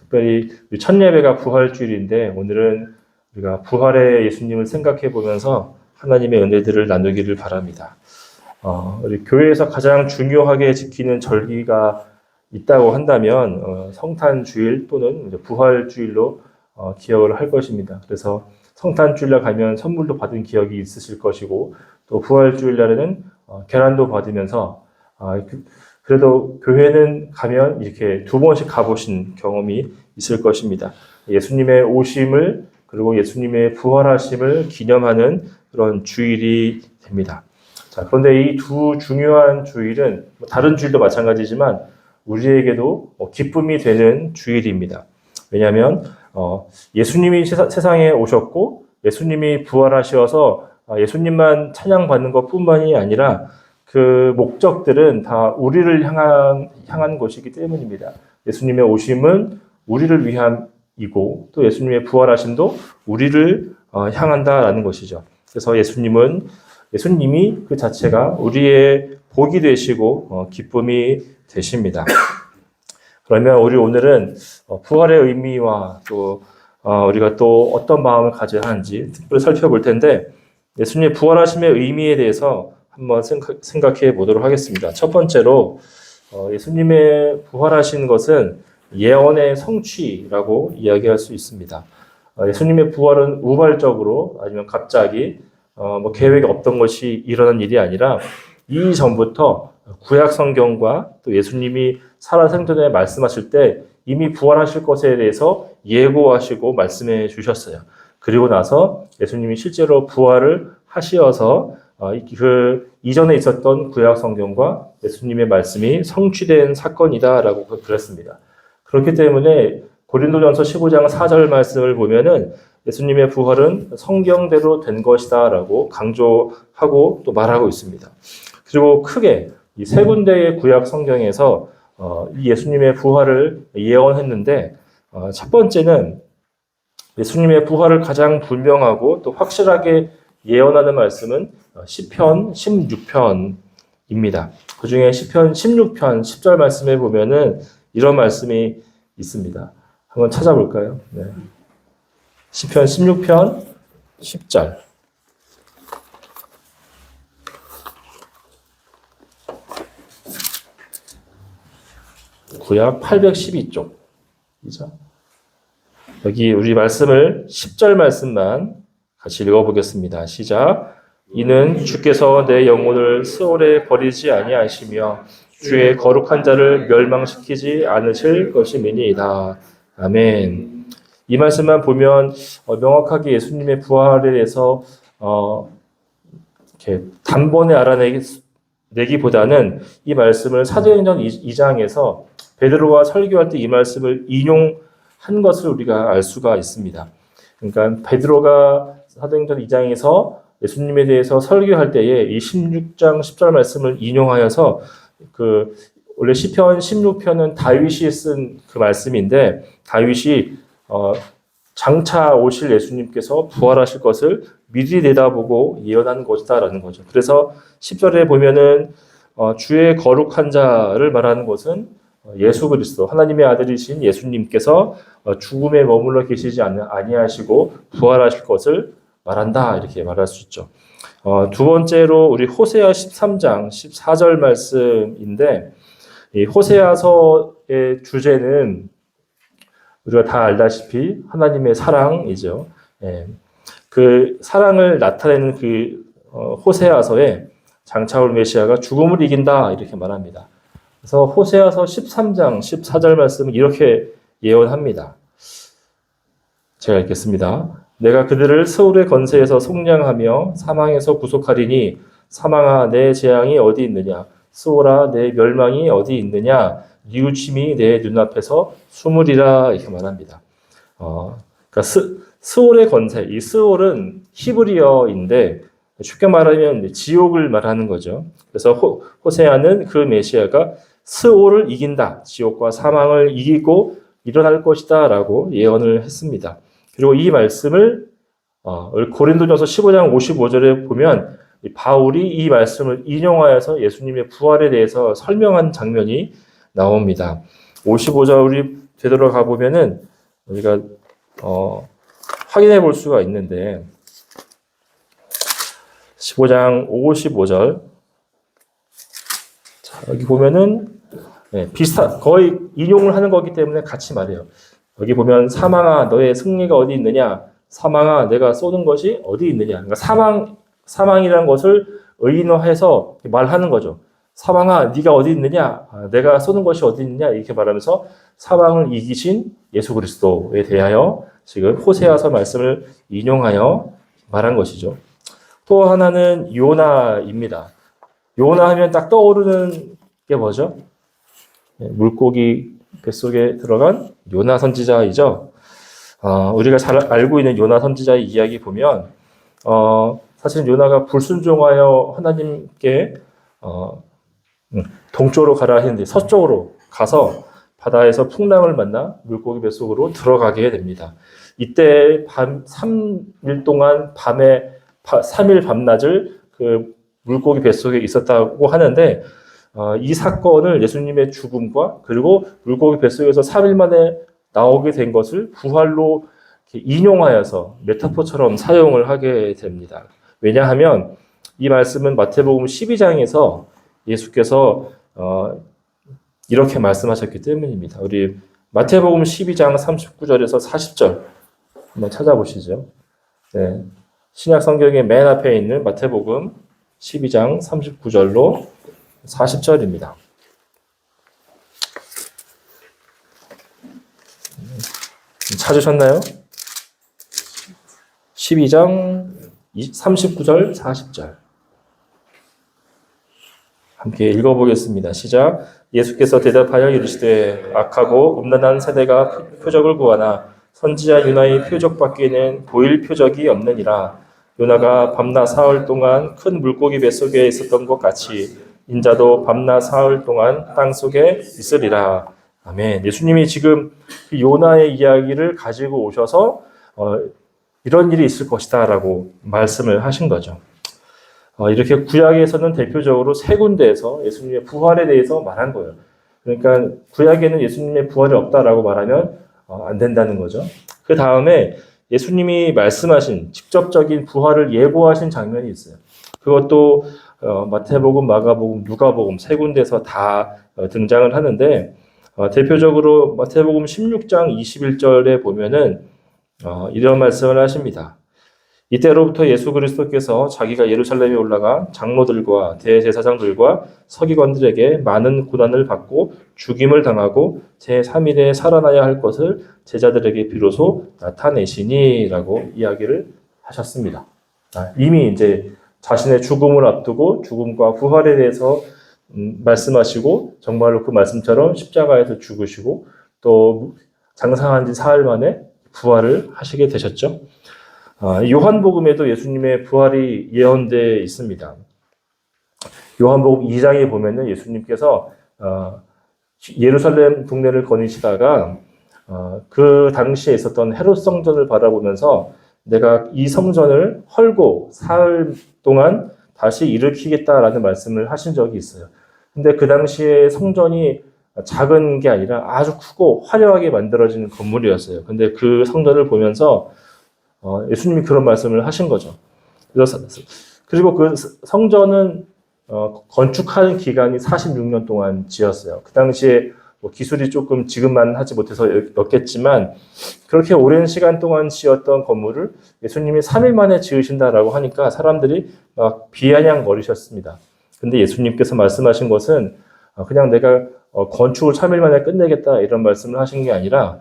특별히 첫 예배가 부활주일인데 오늘은 우리가 부활의 예수님을 생각해 보면서 하나님의 은혜들을 나누기를 바랍니다. 우리 교회에서 가장 중요하게 지키는 절기가 있다고 한다면 성탄주일 또는 부활주일로 기억을 할 것입니다. 그래서 성탄주일날 가면 선물도 받은 기억이 있으실 것이고 또 부활주일날에는 계란도 받으면서 그래도 교회는 가면 이렇게 두 번씩 가보신 경험이 있을 것입니다. 예수님의 오심을 그리고 예수님의 부활하심을 기념하는 그런 주일이 됩니다. 자, 그런데 이 두 중요한 주일은 다른 주일도 마찬가지지만 우리에게도 기쁨이 되는 주일입니다. 왜냐하면 예수님이 세상에 오셨고 예수님이 부활하셔서 예수님만 찬양받는 것뿐만이 아니라 그 목적들은 다 우리를 향한 것이기 때문입니다. 예수님의 오심은 우리를 위함이고 또 예수님의 부활하심도 우리를 향한다라는 것이죠. 그래서 예수님이 그 자체가 우리의 복이 되시고 기쁨이 되십니다. 그러면 우리 오늘은 부활의 의미와 또 우리가 또 어떤 마음을 가져야 하는지 특별히 살펴볼 텐데 예수님의 부활하심의 의미에 대해서 한번 생각해 보도록 하겠습니다. 첫 번째로 예수님의 부활하신 것은 예언의 성취라고 이야기할 수 있습니다. 예수님의 부활은 우발적으로 아니면 갑자기 계획이 없던 것이 일어난 일이 아니라 이전부터 구약 성경과 또 예수님이 살아생전에 말씀하실 때 이미 부활하실 것에 대해서 예고하시고 말씀해 주셨어요. 그리고 나서 예수님이 실제로 부활을 하시어서 그 이전에 있었던 구약 성경과 예수님의 말씀이 성취된 사건이다라고 그랬습니다. 그렇기 때문에 고린도전서 15장 4절 말씀을 보면은 예수님의 부활은 성경대로 된 것이다라고 강조하고 또 말하고 있습니다. 그리고 크게 이 세 군데의 구약 성경에서 이 예수님의 부활을 예언했는데 첫 번째는 예수님의 부활을 가장 분명하고 또 확실하게 예언하는 말씀은 시편 16편입니다. 그 중에 시편 16편 10절 말씀에 보면은 이런 말씀이 있습니다. 한번 찾아볼까요? 네. 시편 16편 10절. 구약 812쪽이죠. 여기 우리 말씀을 10절 말씀만 같이 읽어보겠습니다. 시작. 이는 주께서 내 영혼을 스올에 버리지 아니하시며 주의 거룩한 자를 멸망시키지 않으실 것임이니이다. 아멘. 이 말씀만 보면 명확하게 예수님의 부활에 대해서 이렇게 단번에 알아내기보다는 이 말씀을 사도행전 2장에서 베드로가 설교할 때 이 말씀을 인용한 것을 우리가 알 수가 있습니다. 그러니까 베드로가 사도행전 2장에서 예수님에 대해서 설교할 때에 이 16장 10절 말씀을 인용하여서 원래 시편 16편은 다윗이 쓴 그 말씀인데 다윗이 장차 오실 예수님께서 부활하실 것을 미리 내다보고 예언한 것이다라는 거죠. 그래서 10절에 보면은 주의 거룩한 자를 말하는 것은 예수 그리스도 하나님의 아들이신 예수님께서 죽음에 머물러 계시지 아니하시고 부활하실 것을 말한다 이렇게 말할 수 있죠. 두 번째로 우리 호세아 13장 14절 말씀인데 이 호세아서의 주제는 우리가 다 알다시피 하나님의 사랑이죠. 그 사랑을 나타내는 호세아서에 장차 올 메시아가 죽음을 이긴다 이렇게 말합니다. 그래서 호세아서 13장 14절 말씀은 이렇게 예언합니다. 제가 읽겠습니다. 내가 그들을 스올의 건세에서 속량하며 사망에서 구속하리니 사망아 내 재앙이 어디 있느냐 스올아 내 멸망이 어디 있느냐 뉘우침이 내 눈앞에서 숨으리라 이렇게 말합니다. 그러니까 스올의 건세, 이 스올은 히브리어인데 쉽게 말하면 지옥을 말하는 거죠. 그래서 호세아는 그 메시아가 스올을 이긴다, 지옥과 사망을 이기고 일어날 것이다라고 예언을 했습니다. 그리고 이 말씀을 고린도전서 15장 55절에 보면 바울이 이 말씀을 인용하여서 예수님의 부활에 대해서 설명한 장면이 나옵니다. 55절 우리 되돌아가 보면은 우리가 확인해 볼 수가 있는데 15장 55절 여기 보면은 거의 인용을 하는 거기 때문에 같이 말해요. 여기 보면 사망아 너의 승리가 어디 있느냐? 사망아 내가 쏘는 것이 어디 있느냐? 그러니까 사망이라는 것을 의인화해서 말하는 거죠. 사망아 네가 어디 있느냐? 내가 쏘는 것이 어디 있느냐? 이렇게 말하면서 사망을 이기신 예수 그리스도에 대하여 지금 호세아서 말씀을 인용하여 말한 것이죠. 또 하나는 요나입니다. 요나 하면 딱 떠오르는 게 뭐죠? 물고기 뱃속에 들어간 요나 선지자이죠. 우리가 잘 알고 있는 요나 선지자의 이야기 보면 사실 요나가 불순종하여 하나님께 동쪽으로 가라 했는데 서쪽으로 가서 바다에서 풍랑을 만나 물고기 뱃속으로 들어가게 됩니다. 이때 3일 동안 3일 밤낮을 그 물고기 뱃속에 있었다고 하는데 이 사건을 예수님의 죽음과 그리고 물고기 뱃속에서 3일 만에 나오게 된 것을 부활로 인용하여서 메타포처럼 사용을 하게 됩니다. 왜냐하면 이 말씀은 마태복음 12장에서 예수께서 이렇게 말씀하셨기 때문입니다. 우리 마태복음 12장 39절에서 40절 한번 찾아보시죠. 네. 신약 성경의 맨 앞에 있는 마태복음 12장 39절로 40절입니다. 찾으셨나요? 12장 39절 40절 함께 읽어보겠습니다. 시작. 예수께서 대답하여 이르시되 악하고 음란한 세대가 표적을 구하나 선지자 요나의 표적밖에는 보일 표적이 없느니라. 요나가 밤낮 사흘 동안 큰 물고기 뱃속에 있었던 것 같이 인자도 밤낮 사흘 동안 땅속에 있으리라. 아멘. 예수님이 지금 요나의 이야기를 가지고 오셔서 이런 일이 있을 것이다 라고 말씀을 하신 거죠. 이렇게 구약에서는 대표적으로 세 군데에서 예수님의 부활에 대해서 말한 거예요. 그러니까 구약에는 예수님의 부활이 없다라고 말하면 안 된다는 거죠. 그 다음에 예수님이 말씀하신 직접적인 부활을 예고하신 장면이 있어요. 그것도 마태복음, 마가복음, 누가복음 세 군데에서 다 등장을 하는데 대표적으로 마태복음 16장 21절에 보면은 이런 말씀을 하십니다. 이때로부터 예수 그리스도께서 자기가 예루살렘에 올라가 장로들과 대제사장들과 서기관들에게 많은 고난을 받고 죽임을 당하고 제3일에 살아나야 할 것을 제자들에게 비로소 나타내시니라고 이야기를 하셨습니다. 이미 이제 자신의 죽음을 앞두고 죽음과 부활에 대해서 말씀하시고 정말로 그 말씀처럼 십자가에서 죽으시고 또 장사한 지 사흘 만에 부활을 하시게 되셨죠. 요한복음에도 예수님의 부활이 예언되어 있습니다. 요한복음 2장에 보면은 예수님께서 예루살렘 동네를 거니시다가 그 당시에 있었던 헤롯 성전을 바라보면서 내가 이 성전을 헐고 사흘 동안 다시 일으키겠다라는 말씀을 하신 적이 있어요. 근데 그 당시에 성전이 작은 게 아니라 아주 크고 화려하게 만들어진 건물이었어요. 근데 그 성전을 보면서 예수님이 그런 말씀을 하신 거죠. 그리고 그 성전은 건축하는 기간이 46년 동안 지었어요. 그 당시에 기술이 조금 지금만 하지 못해서였겠지만 그렇게 오랜 시간 동안 지었던 건물을 예수님이 3일 만에 지으신다라고 하니까 사람들이 막 비아냥거리셨습니다. 근데 예수님께서 말씀하신 것은 그냥 내가 건축을 3일 만에 끝내겠다 이런 말씀을 하신 게 아니라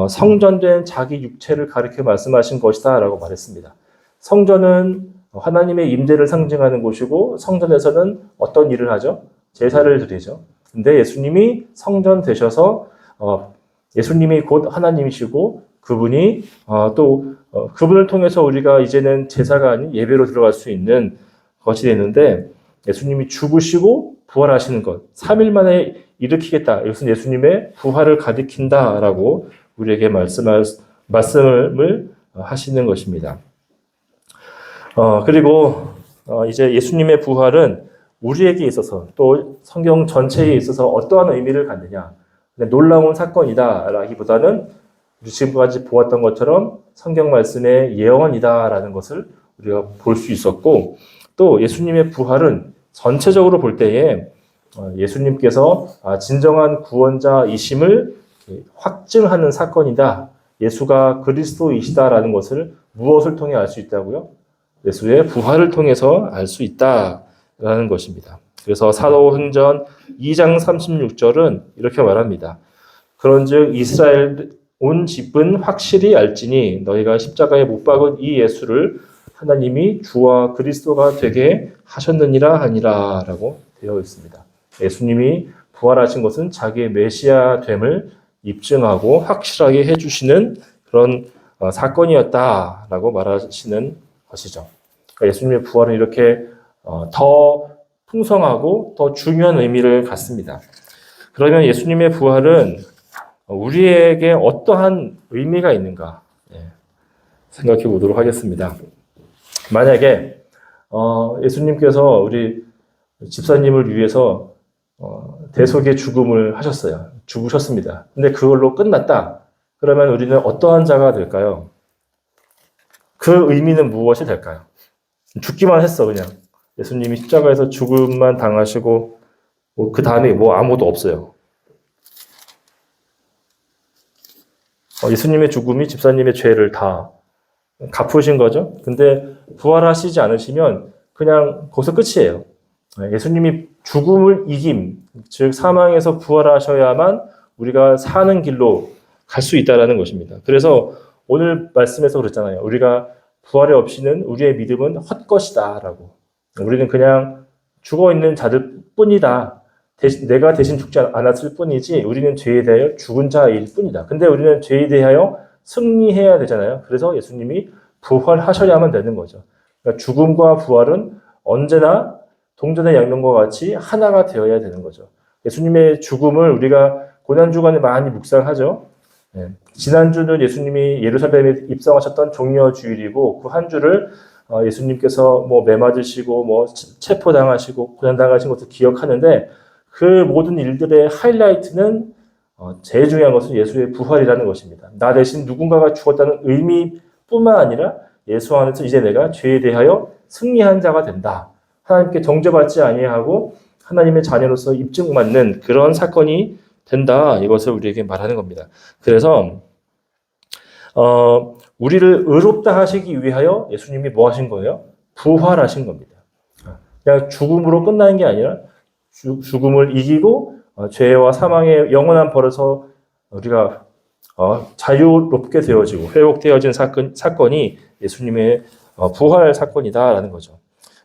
성전된 자기 육체를 가리켜 말씀하신 것이다 라고 말했습니다. 성전은 하나님의 임재를 상징하는 곳이고 성전에서는 어떤 일을 하죠? 제사를 드리죠. 근데 예수님이 성전 되셔서 예수님이 곧 하나님이시고 그분이 또 그분을 통해서 우리가 이제는 제사가 아닌 예배로 들어갈 수 있는 것이 되는데 예수님이 죽으시고 부활하시는 것 3일 만에 일으키겠다. 이것은 예수님의 부활을 가리킨다라고 우리에게 말씀을 하시는 것입니다. 그리고 이제 예수님의 부활은 우리에게 있어서 또 성경 전체에 있어서 어떠한 의미를 갖느냐. 놀라운 사건이다라기보다는 우리 지금까지 보았던 것처럼 성경 말씀의 예언이다라는 것을 우리가 볼 수 있었고, 또 예수님의 부활은 전체적으로 볼 때에 예수님께서 진정한 구원자이심을 확증하는 사건이다. 예수가 그리스도이시다라는 것을 무엇을 통해 알 수 있다고요? 예수의 부활을 통해서 알 수 있다라는 것입니다. 그래서 사도행전 2장 36절은 이렇게 말합니다. 그런즉 이스라엘 온 집은 확실히 알지니 너희가 십자가에 못 박은 이 예수를 하나님이 주와 그리스도가 되게 하셨느니라 하니라 라고 되어 있습니다. 예수님이 부활하신 것은 자기의 메시아됨을 입증하고 확실하게 해주시는 그런 사건이었다라고 말하시는 것이죠. 그러니까 예수님의 부활은 이렇게 더 풍성하고 더 중요한 의미를 갖습니다. 그러면 예수님의 부활은 우리에게 어떠한 의미가 있는가 생각해 보도록 하겠습니다. 만약에 예수님께서 우리 집사님을 위해서 대속의 죽음을 하셨어요. 죽으셨습니다. 근데 그걸로 끝났다. 그러면 우리는 어떠한 자가 될까요? 그 의미는 무엇이 될까요? 죽기만 했어, 그냥. 예수님이 십자가에서 죽음만 당하시고 그 다음에 아무것도 없어요. 예수님의 죽음이 집사님의 죄를 다 갚으신 거죠. 근데 부활하시지 않으시면 그냥 거기서 끝이에요. 예수님이 죽음을 이김, 즉 사망에서 부활하셔야만 우리가 사는 길로 갈 수 있다는 것입니다. 그래서 오늘 말씀에서 그랬잖아요. 우리가 부활이 없이는 우리의 믿음은 헛것이다라고. 우리는 그냥 죽어있는 자들 뿐이다. 내가 대신 죽지 않았을 뿐이지 우리는 죄에 대하여 죽은 자일 뿐이다. 근데 우리는 죄에 대하여 승리해야 되잖아요. 그래서 예수님이 부활하셔야만 되는 거죠. 그러니까 죽음과 부활은 언제나 동전의 양면과 같이 하나가 되어야 되는 거죠. 예수님의 죽음을 우리가 고난주간에 많이 묵상하죠. 지난주는 예수님이 예루살렘에 입성하셨던 종려주일이고 그 한 주를 예수님께서 매 맞으시고 체포당하시고 고난당하신 것을 기억하는데 그 모든 일들의 하이라이트는 제일 중요한 것은 예수의 부활이라는 것입니다. 나 대신 누군가가 죽었다는 의미뿐만 아니라 예수 안에서 이제 내가 죄에 대하여 승리한 자가 된다. 하나님께 정죄받지 아니하고 하나님의 자녀로서 입증받는 그런 사건이 된다. 이것을 우리에게 말하는 겁니다. 그래서 우리를 의롭다 하시기 위하여 예수님이 뭐 하신 거예요? 부활하신 겁니다. 그냥 죽음으로 끝나는 게 아니라 죽음을 이기고 죄와 사망의 영원한 벌에서 우리가 자유롭게 되어지고 회복되어진 사건이 예수님의 부활 사건이다라는 거죠.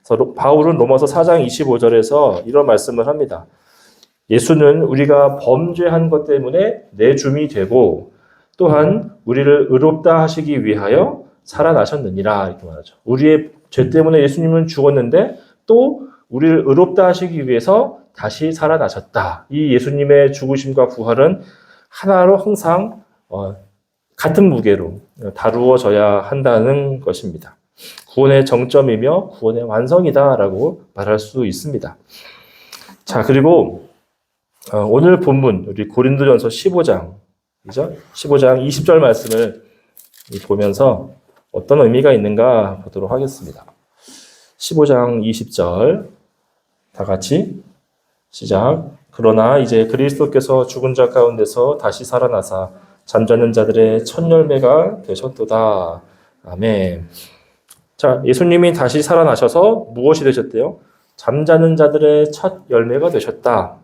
그래서 바울은 로마서 4장 25절에서 이런 말씀을 합니다. 예수는 우리가 범죄한 것 때문에 내줌이 되고 또한 우리를 의롭다 하시기 위하여 살아나셨느니라 이렇게 말하죠. 우리의 죄 때문에 예수님은 죽었는데 또 우리를 의롭다 하시기 위해서 다시 살아나셨다. 이 예수님의 죽으심과 부활은 하나로 항상 같은 무게로 다루어져야 한다는 것입니다. 구원의 정점이며 구원의 완성이다라고 말할 수 있습니다. 자, 그리고 오늘 본문 우리 고린도전서 15장이죠. 15장 20절 말씀을 보면서 어떤 의미가 있는가 보도록 하겠습니다. 15장 20절 다 같이 시작. 그러나 이제 그리스도께서 죽은 자 가운데서 다시 살아나사 잠자는 자들의 첫 열매가 되셨도다. 아멘. 자, 예수님이 다시 살아나셔서 무엇이 되셨대요? 잠자는 자들의 첫 열매가 되셨다.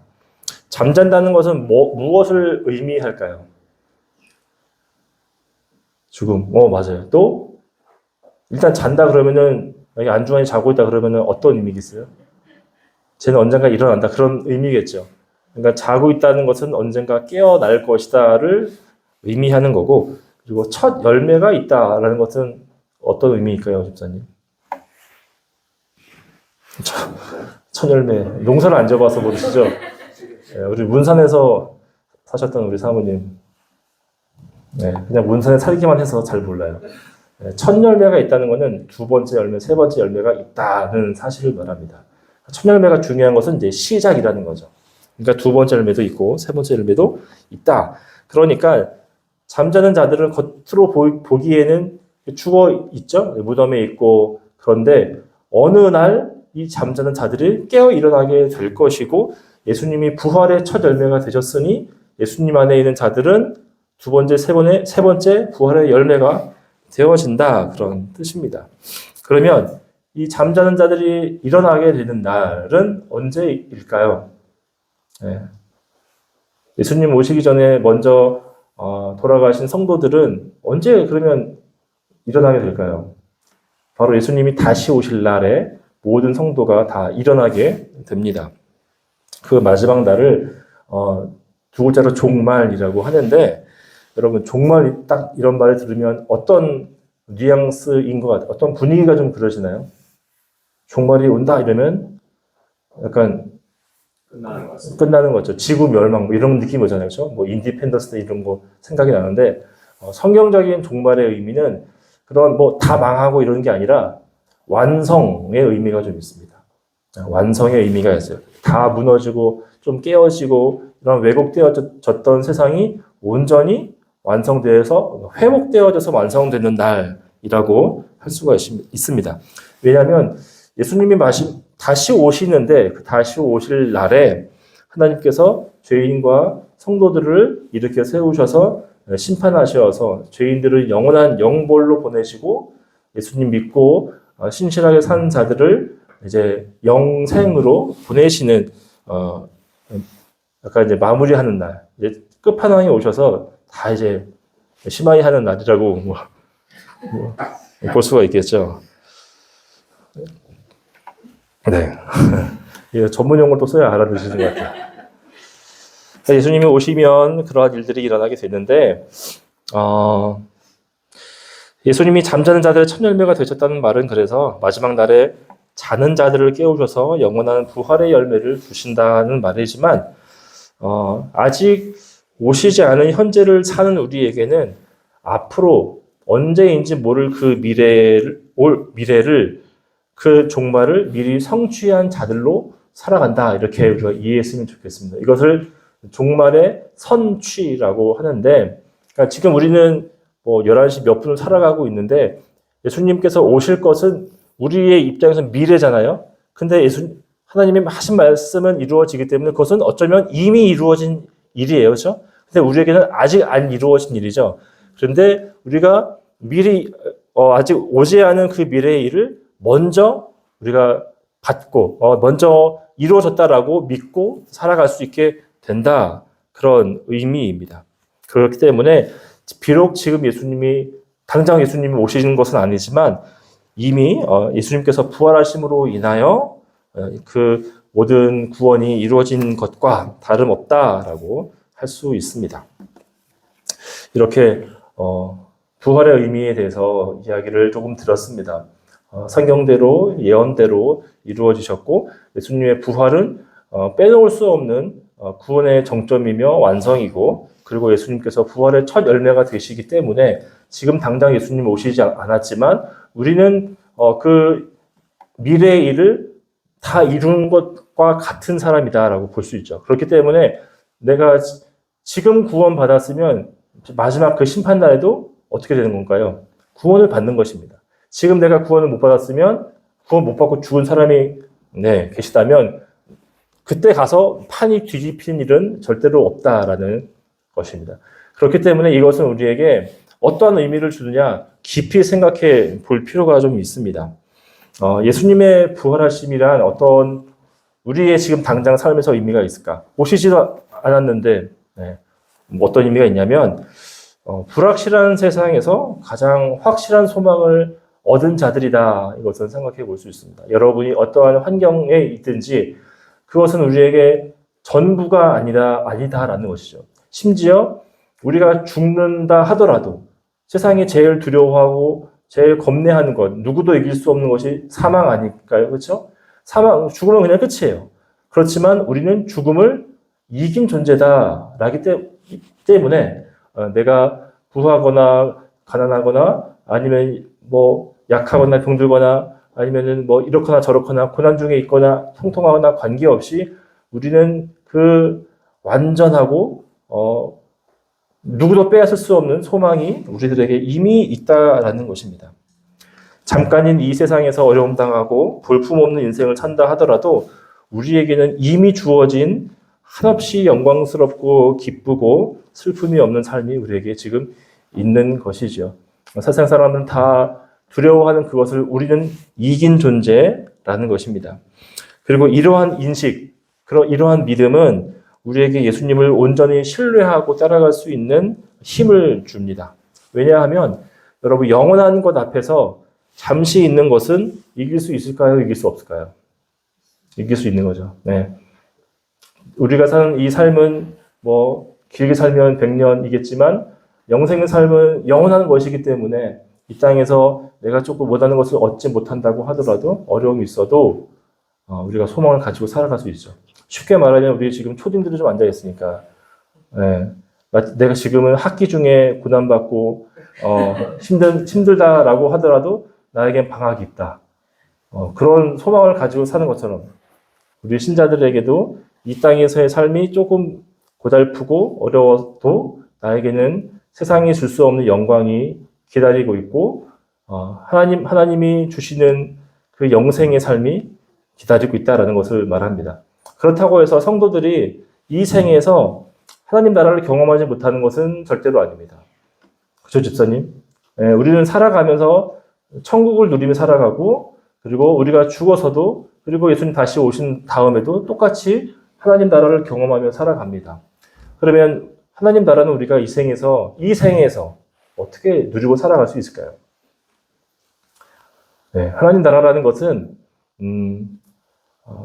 잠잔다는 것은 무엇을 의미할까요? 죽음. 맞아요. 또 일단 잔다 그러면은 여기 안중환이 자고 있다 그러면은 어떤 의미겠어요? 쟤는 언젠가 일어난다 그런 의미겠죠. 그러니까 자고 있다는 것은 언젠가 깨어날 것이다를 의미하는 거고, 그리고 첫 열매가 있다라는 것은 어떤 의미일까요, 집사님? 첫 열매. 농사를 안 지어봐서 모르시죠? 우리 문산에서 사셨던 우리 사모님. 그냥 문산에 살기만 해서 잘 몰라요. 첫 열매가 있다는 것은 두 번째 열매, 세 번째 열매가 있다는 사실을 말합니다. 첫 열매가 중요한 것은 이제 시작이라는 거죠. 그러니까 두 번째 열매도 있고 세 번째 열매도 있다. 그러니까 잠자는 자들은 겉으로 보기에는 죽어 있죠. 무덤에 있고 그런데 어느 날 이 잠자는 자들이 깨어 일어나게 될 것이고 예수님이 부활의 첫 열매가 되셨으니 예수님 안에 있는 자들은 두 번째, 세 번째 부활의 열매가 되어진다. 그런 뜻입니다. 그러면 이 잠자는 자들이 일어나게 되는 날은 언제일까요? 네. 예수님 오시기 전에 먼저 돌아가신 성도들은 언제 그러면 일어나게 될까요? 바로 예수님이 다시 오실 날에 모든 성도가 다 일어나게 됩니다. 그 마지막 날을 두 글자로 종말이라고 하는데 여러분 종말 딱 이런 말을 들으면 어떤 뉘앙스인 것 같아요? 어떤 분위기가 좀 그러시나요? 종말이 온다 이러면 약간 끝나는 거죠. 지구 멸망 뭐 이런 느낌이 오잖아요. 그렇죠? 뭐 인디펜던스 데이 이런 거 생각이 나는데 성경적인 종말의 의미는 그런 뭐 다 망하고 이런 게 아니라 완성의 의미가 좀 있습니다. 완성의 의미가 있어요. 다 무너지고 좀 깨어지고 이런 왜곡되어졌던 세상이 온전히 완성되어서 회복되어져서 완성되는 날이라고 할 수가 있습니다. 왜냐하면 예수님이 다시 오시는데 그 다시 오실 날에 하나님께서 죄인과 성도들을 이렇게 세우셔서 심판하셔서 죄인들을 영원한 영벌로 보내시고 예수님 믿고 신실하게 산 자들을 이제 영생으로 보내시는 약간 이제 마무리하는 날, 이제 끝판왕이 오셔서 다 이제 심하이 하는 날이라고 볼 수가 있겠죠. 네, 예, 전문 용어를 또 써야 알아들으시는 것 같아요. 예수님이 오시면 그러한 일들이 일어나게 되는데, 예수님이 잠자는 자들의 첫 열매가 되셨다는 말은 그래서 마지막 날에 자는 자들을 깨우셔서 영원한 부활의 열매를 주신다는 말이지만 아직 오시지 않은 현재를 사는 우리에게는 앞으로 언제인지 모를 그 미래를 그 종말을 미리 성취한 자들로 살아간다. 이렇게 우리가 이해했으면 좋겠습니다. 이것을 종말의 선취라고 하는데 그러니까 지금 우리는 뭐 11시 몇 분을 살아가고 있는데 예수님께서 오실 것은 우리의 입장에서 미래잖아요. 근데 하나님이 하신 말씀은 이루어지기 때문에 그것은 어쩌면 이미 이루어진 일이에요. 그렇죠? 근데 우리에게는 아직 안 이루어진 일이죠. 그런데 우리가 미리 아직 오지 않은 그 미래의 일을 먼저 우리가 받고 먼저 이루어졌다라고 믿고 살아갈 수 있게 된다. 그런 의미입니다. 그렇기 때문에 비록 지금 당장 예수님이 오시는 것은 아니지만 이미 예수님께서 부활하심으로 인하여 그 모든 구원이 이루어진 것과 다름없다라고 할 수 있습니다. 이렇게 부활의 의미에 대해서 이야기를 조금 들었습니다. 성경대로 예언대로 이루어지셨고 예수님의 부활은 빼놓을 수 없는 구원의 정점이며 완성이고 그리고 예수님께서 부활의 첫 열매가 되시기 때문에 지금 당장 예수님 오시지 않았지만 우리는 그 미래의 일을 다 이룬 것과 같은 사람이다라고 볼 수 있죠. 그렇기 때문에 내가 지금 구원 받았으면 마지막 그 심판날에도 어떻게 되는 건가요? 구원을 받는 것입니다. 지금 내가 구원을 못 받았으면 구원 못 받고 죽은 사람이 계시다면 그때 가서 판이 뒤집힌 일은 절대로 없다라는 것입니다. 그렇기 때문에 이것은 우리에게 어떠한 의미를 주느냐 깊이 생각해 볼 필요가 좀 있습니다. 예수님의 부활하심이란 어떤 우리의 지금 당장 삶에서 의미가 있을까? 오시지도 않았는데 어떤 의미가 있냐면 불확실한 세상에서 가장 확실한 소망을 얻은 자들이다. 이것은 생각해 볼 수 있습니다. 여러분이 어떠한 환경에 있든지 그것은 우리에게 전부가 아니다라는 것이죠. 심지어 우리가 죽는다 하더라도 세상이 제일 두려워하고 제일 겁내하는 것, 누구도 이길 수 없는 것이 사망 아닐까요? 그렇죠? 죽으면 그냥 끝이에요. 그렇지만 우리는 죽음을 이긴 존재다라기 때문에 내가 부하거나 가난하거나 아니면 뭐 약하거나 병들거나 아니면은 뭐 이렇거나 저렇거나 고난 중에 있거나 형통하거나 관계없이 우리는 그 완전하고 누구도 빼앗을 수 없는 소망이 우리들에게 이미 있다라는 것입니다. 잠깐인 이 세상에서 어려움 당하고 볼품없는 인생을 산다 하더라도 우리에게는 이미 주어진 한없이 영광스럽고 기쁘고 슬픔이 없는 삶이 우리에게 지금 있는 것이죠. 세상 사람은 다 두려워하는 그것을 우리는 이긴 존재라는 것입니다. 그리고 이러한 인식, 이러한 믿음은 우리에게 예수님을 온전히 신뢰하고 따라갈 수 있는 힘을 줍니다. 왜냐하면 여러분 영원한 것 앞에서 잠시 있는 것은 이길 수 있을까요? 이길 수 없을까요? 이길 수 있는 거죠. 네. 우리가 사는 이 삶은 길게 살면 100년이겠지만 영생의 삶은 영원한 것이기 때문에 이 땅에서 내가 조금 원하는 것을 얻지 못한다고 하더라도 어려움이 있어도 우리가 소망을 가지고 살아갈 수 있죠. 쉽게 말하면 우리 지금 초딩들이 좀 앉아 있으니까 내가 지금은 학기 중에 고난받고 힘들다라고 하더라도 나에겐 방학이 있다. 그런 소망을 가지고 사는 것처럼 우리 신자들에게도 이 땅에서의 삶이 조금 고달프고 어려워도 나에게는 세상이 줄 수 없는 영광이 기다리고 있고 하나님이 주시는 그 영생의 삶이 기다리고 있다라는 것을 말합니다. 그렇다고 해서 성도들이 이 생에서 하나님 나라를 경험하지 못하는 것은 절대로 아닙니다. 그렇죠, 집사님? 우리는 살아가면서 천국을 누리며 살아가고 그리고 우리가 죽어서도 그리고 예수님 다시 오신 다음에도 똑같이 하나님 나라를 경험하며 살아갑니다. 그러면 하나님 나라는 우리가 이 생에서 어떻게 누리고 살아갈 수 있을까요? 하나님 나라라는 것은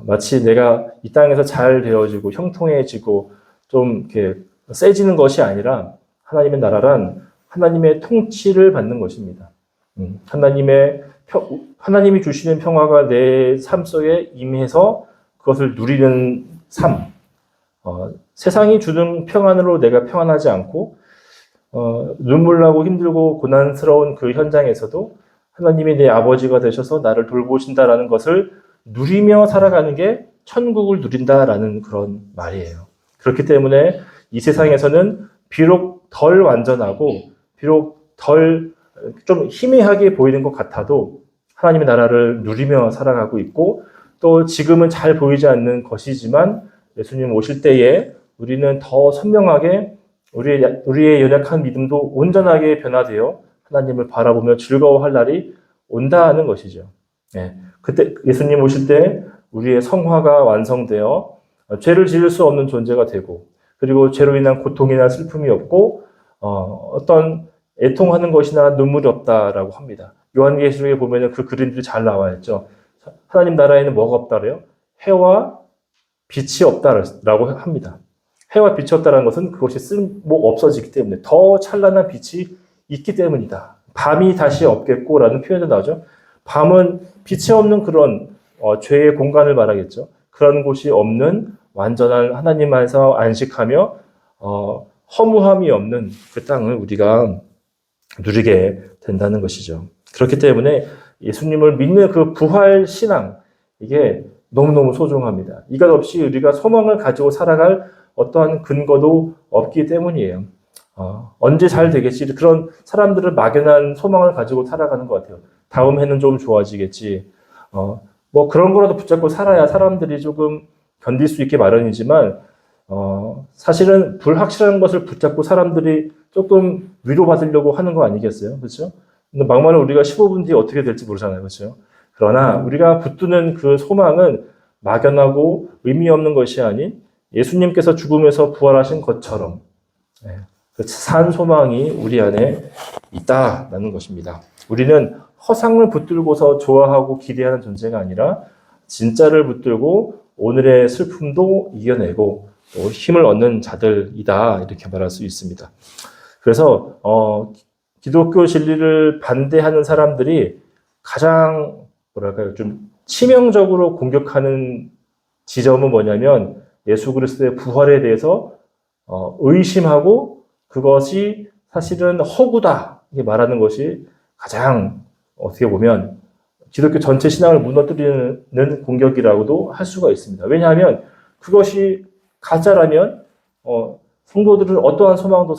마치 내가 이 땅에서 잘 되어지고 형통해지고 좀 이렇게 세지는 것이 아니라 하나님의 나라란 하나님의 통치를 받는 것입니다. 하나님이 주시는 평화가 내 삶 속에 임해서 그것을 누리는 삶. 세상이 주는 평안으로 내가 평안하지 않고 눈물 나고 힘들고 고난스러운 그 현장에서도 하나님이 내 아버지가 되셔서 나를 돌보신다라는 것을 누리며 살아가는 게 천국을 누린다라는 그런 말이에요. 그렇기 때문에 이 세상에서는 비록 덜 완전하고 비록 덜 좀 희미하게 보이는 것 같아도 하나님의 나라를 누리며 살아가고 있고 또 지금은 잘 보이지 않는 것이지만 예수님 오실 때에 우리는 더 선명하게 우리의 연약한 믿음도 온전하게 변화되어 하나님을 바라보며 즐거워할 날이 온다는 것이죠. 그때 예수님 오실 때 우리의 성화가 완성되어 죄를 지을 수 없는 존재가 되고 그리고 죄로 인한 고통이나 슬픔이 없고 어떤 애통하는 것이나 눈물이 없다라고 합니다. 요한계시록에 보면 그 그림들이 잘 나와 있죠. 하나님 나라에는 뭐가 없다래요? 해와 빛이 없다라고 합니다. 해와 빛이 없다라는 것은 그것이 없어지기 때문에 더 찬란한 빛이 있기 때문이다. 밤이 다시 없겠고라는 표현도 나오죠. 밤은 빛이 없는 그런 죄의 공간을 말하겠죠. 그런 곳이 없는 완전한 하나님 안에서 안식하며 허무함이 없는 그 땅을 우리가 누리게 된다는 것이죠. 그렇기 때문에 예수님을 믿는 그 부활 신앙 이게 너무너무 소중합니다. 이것 없이 우리가 소망을 가지고 살아갈 어떠한 근거도 없기 때문이에요. 언제 잘 되겠지 그런 사람들은 막연한 소망을 가지고 살아가는 것 같아요. 다음 해는 좀 좋아지겠지. 그런 거라도 붙잡고 살아야 사람들이 조금 견딜 수 있게 마련이지만 사실은 불확실한 것을 붙잡고 사람들이 조금 위로받으려고 하는 거 아니겠어요? 그렇죠? 근데 막말은 우리가 15분 뒤에 어떻게 될지 모르잖아요. 그렇죠? 그러나 우리가 붙드는 그 소망은 막연하고 의미 없는 것이 아닌 예수님께서 죽음에서 부활하신 것처럼 그 산 소망이 우리 안에 있다라는 것입니다. 우리는 허상을 붙들고서 좋아하고 기대하는 존재가 아니라 진짜를 붙들고 오늘의 슬픔도 이겨내고 또 힘을 얻는 자들이다 이렇게 말할 수 있습니다. 그래서 기독교 진리를 반대하는 사람들이 가장 좀 치명적으로 공격하는 지점은 뭐냐면 예수 그리스도의 부활에 대해서 의심하고 그것이 사실은 허구다 이렇게 말하는 것이 가장 어떻게 보면 기독교 전체 신앙을 무너뜨리는 공격이라고도 할 수가 있습니다. 왜냐하면 그것이 가짜라면 성도들은 어떠한 소망도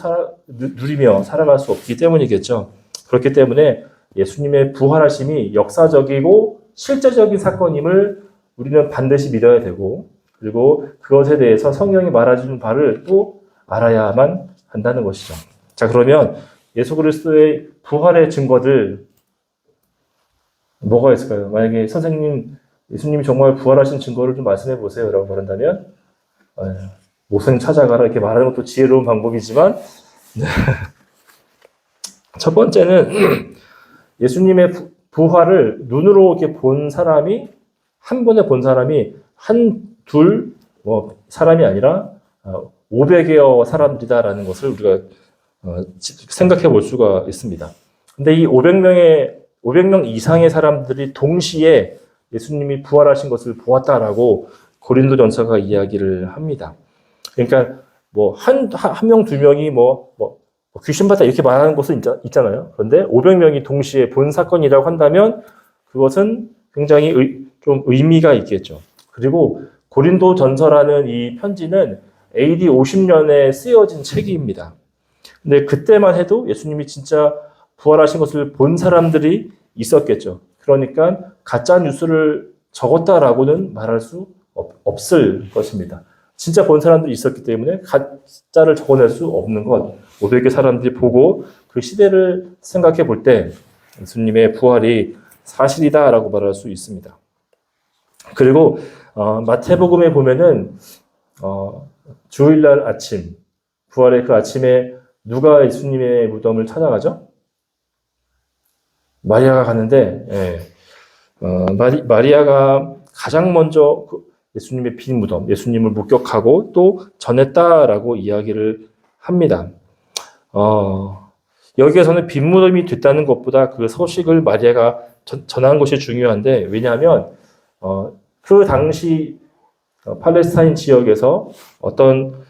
누리며 살아갈 수 없기 때문이겠죠. 그렇기 때문에 예수님의 부활하심이 역사적이고 실제적인 사건임을 우리는 반드시 믿어야 되고, 그리고 그것에 대해서 성경이 말해주는 바를 또 알아야만 한다는 것이죠. 자, 그러면 예수 그리스도의 부활의 증거들 뭐가 있을까요? 만약에 선생님, 예수님이 정말 부활하신 증거를 좀 말씀해 보세요 라고 말한다면, 목사님 찾아가라 이렇게 말하는 것도 지혜로운 방법이지만, 첫 번째는 예수님의 부활을 눈으로 이렇게 본 사람이, 한 번에 본 사람이 둘 사람이 아니라 500여 사람들이다라는 것을 우리가 생각해 볼 수가 있습니다. 근데 이 500명 이상의 사람들이 동시에 예수님이 부활하신 것을 보았다라고 고린도전서가 이야기를 합니다. 그러니까 한 명, 두 명이 귀신 봤다 이렇게 말하는 것은 있잖아요. 그런데 500명이 동시에 본 사건이라고 한다면 그것은 굉장히 좀 의미가 있겠죠. 그리고 고린도전서라는 이 편지는 AD 50년에 쓰여진 책입니다. 근데 그때만 해도 예수님이 진짜 부활하신 것을 본 사람들이 있었겠죠. 그러니까 가짜 뉴스를 적었다라고는 말할 수 없을 것입니다. 진짜 본 사람들이 있었기 때문에 가짜를 적어낼 수 없는 것. 500개 사람들이 보고 그 시대를 생각해 볼 때 예수님의 부활이 사실이다라고 말할 수 있습니다. 그리고 마태복음에 보면은 주일날 아침, 부활의 그 아침에 누가 예수님의 무덤을 찾아가죠? 마리아가 가는데, 마리아가 가장 먼저 예수님의 빈 무덤, 예수님을 목격하고 또 전했다라고 이야기를 합니다. 여기에서는 빈 무덤이 됐다는 것보다 그 소식을 마리아가 전한 것이 중요한데, 왜냐하면 그 당시 팔레스타인 지역에서 어떤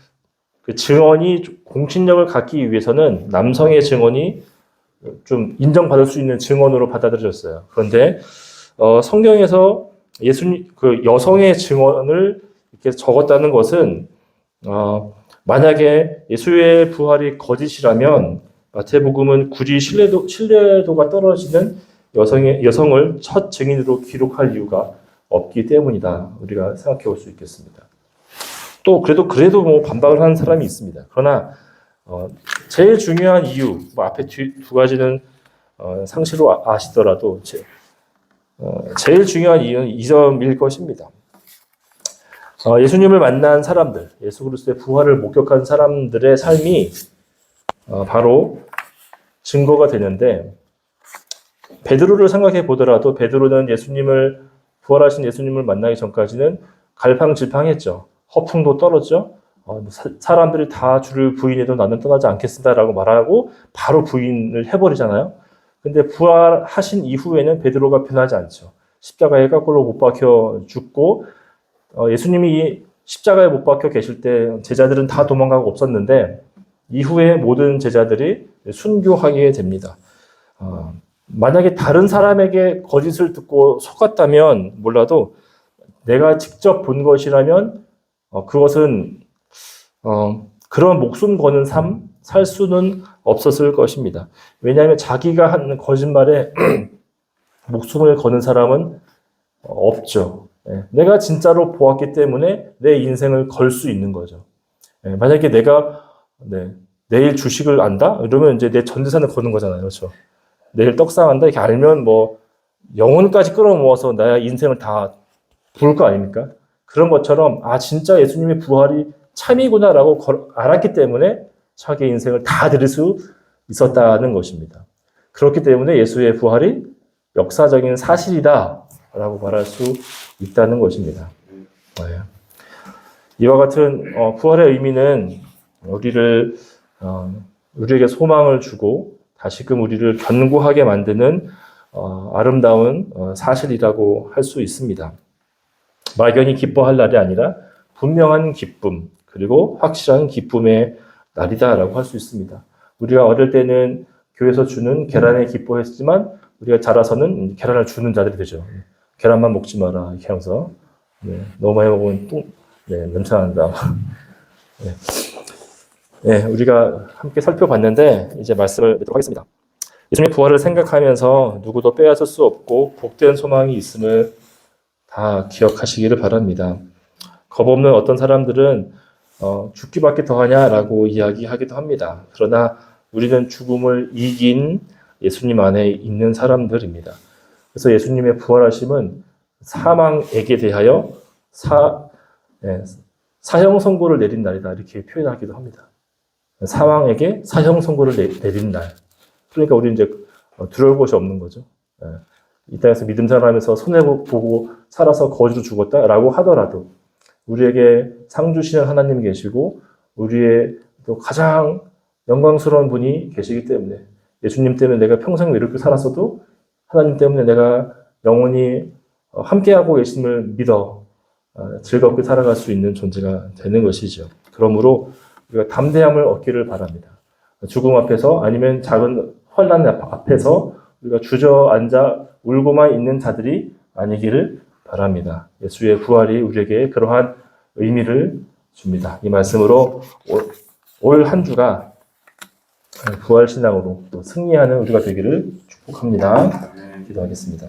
그 증언이 공신력을 갖기 위해서는 남성의 증언이 좀 인정받을 수 있는 증언으로 받아들여졌어요. 그런데 성경에서 예수님 그 여성의 증언을 이렇게 적었다는 것은 만약에 예수의 부활이 거짓이라면 마태복음은 굳이 신뢰도가 떨어지는 여성을 첫 증인으로 기록할 이유가 없기 때문이다. 우리가 생각해 볼 수 있겠습니다. 또 그래도 반박을 하는 사람이 있습니다. 그러나 제일 중요한 이유, 앞에 두 가지는 상시로 아시더라도 제일 중요한 이유는 이 점일 것입니다. 예수님을 만난 사람들, 예수 그리스도의 부활을 목격한 사람들의 삶이 바로 증거가 되는데, 베드로를 생각해 보더라도 베드로는 부활하신 예수님을 만나기 전까지는 갈팡질팡했죠. 허풍도 떨었죠. 사람들이 다 주를 부인해도 나는 떠나지 않겠습니다라고 말하고 바로 부인을 해버리잖아요. 근데 부활하신 이후에는 베드로가 변하지 않죠. 십자가에 거꾸로 못 박혀 죽고, 예수님이 십자가에 못 박혀 계실 때 제자들은 다 도망가고 없었는데 이후에 모든 제자들이 순교하게 됩니다. 만약에 다른 사람에게 거짓을 듣고 속았다면 몰라도 내가 직접 본 것이라면 그것은 그런 목숨 거는 삶 살 수는 없었을 것입니다. 왜냐하면 자기가 한 거짓말에 목숨을 거는 사람은 없죠. 내가 진짜로 보았기 때문에 내 인생을 걸 수 있는 거죠. 만약에 내가 내일 주식을 안다? 이러면 이제 내 전 재산을 거는 거잖아요. 그렇죠? 내일 떡상한다? 이렇게 알면 영혼까지 끌어모아서 나의 인생을 다 부을 거 아닙니까? 그런 것처럼 진짜 예수님의 부활이 참이구나라고 알았기 때문에 자기 인생을 다 드릴 수 있었다는 것입니다. 그렇기 때문에 예수의 부활이 역사적인 사실이다라고 말할 수 있다는 것입니다. 이와 같은 부활의 의미는 우리에게 소망을 주고 다시금 우리를 견고하게 만드는 아름다운 사실이라고 할 수 있습니다. 막연히 기뻐할 날이 아니라 분명한 기쁨, 그리고 확실한 기쁨의 날이다라고 할 수 있습니다. 우리가 어릴 때는 교회에서 주는 계란에 기뻐했지만 우리가 자라서는 계란을 주는 자들이 되죠. 계란만 먹지 마라 이렇게 하면서 너무 많이 먹으면 네, 넘쳐난다. 네. 네, 우리가 함께 살펴봤는데 이제 말씀을 맺도록 하겠습니다. 예수님의 부활을 생각하면서 누구도 빼앗을 수 없고 복된 소망이 있음을 다 기억하시기를 바랍니다. 겁 없는 어떤 사람들은 죽기밖에 더하냐라고 이야기하기도 합니다. 그러나 우리는 죽음을 이긴 예수님 안에 있는 사람들입니다. 그래서 예수님의 부활하심은 사망에게 대하여 사형 선고를 내린 날이다 이렇게 표현하기도 합니다. 사망에게 사형 선고를 내린 날. 그러니까 우리 이제 두려울 것이 없는 거죠. 이 땅에서 믿음 생활하면서 손해보고 살아서 거지로 죽었다라고 하더라도 우리에게 상 주시는 하나님이 계시고 우리의 또 가장 영광스러운 분이 계시기 때문에 예수님 때문에 내가 평생 이렇게 살았어도 하나님 때문에 내가 영원히 함께하고 계심을 믿어 즐겁게 살아갈 수 있는 존재가 되는 것이죠. 그러므로 우리가 담대함을 얻기를 바랍니다. 죽음 앞에서 아니면 작은 환난 앞에서 우리가 주저앉아 울고만 있는 자들이 아니기를 바랍니다. 예수의 부활이 우리에게 그러한 의미를 줍니다. 이 말씀으로 올 한 주가 부활신앙으로 또 승리하는 우리가 되기를 축복합니다. 기도하겠습니다.